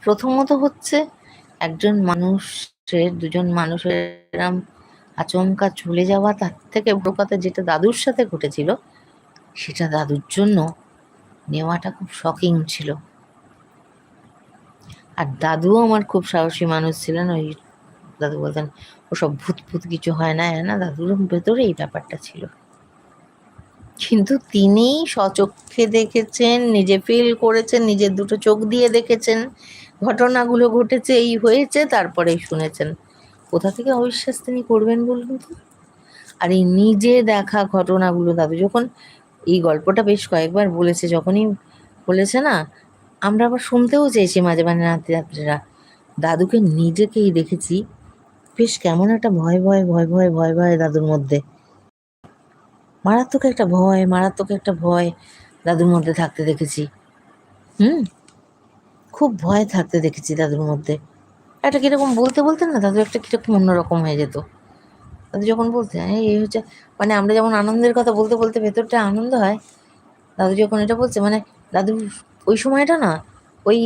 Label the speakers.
Speaker 1: প্রথমত হচ্ছে একজন মানুষের, দুজন মানুষের এরম আচমকা চলে যাওয়া, তার থেকে বড় কথা যেটা দাদুর সাথে ঘটেছিল সেটা দাদুর জন্য নেওয়াটা খুব শকিং ছিল। আর দাদুও আমার খুব সাহসী মানুষ ছিলেন। ওই দাদু বলতেন ওসব ভূত ফুত কিছু হয় না, না, দাদুর ভেতরে এই ব্যাপারটা ছিল। কিন্তু তিনি স্বচক্ষে দেখেছেন, নিজে ফিল করেছেন, নিজের দুটো চোখ দিয়ে দেখেছেন ঘটনাগুলো ঘটেছে, এই হয়েছে, তারপরেই শুনেছেন। কোথা থেকে অবিশ্বাস তিনি করবেন বলুন তো? আর এই নিজে দেখা ঘটনাগুলো দাদু যখন এই গল্পটা বেশ কয়েকবার বলেছে, যখনই বলেছে না, আমরা আবার শুনতেও চেয়েছি মাঝে মাঝে রাত্রিরা। দাদুকে নিজেকেই দেখেছি বেশ কেমন একটা ভয় ভয় ভয় ভয় ভয় ভয় দাদুর মধ্যে, মারাত্মক একটা ভয় দাদুর মধ্যে থাকতে দেখেছি। খুব ভয় থাকতে দেখেছি দাদুর মধ্যে। একটা কিরকম বলতে বলতে না দাদু একটা কিরকম অন্যরকম হয়ে যেত। দাদু যখন বলতে এই হচ্ছে, মানে আমরা যেমন আনন্দের কথা বলতে বলতে ভেতরটা আনন্দ হয়, দাদু যখন এটা বলছে, মানে দাদু ওই সময়টা না ওই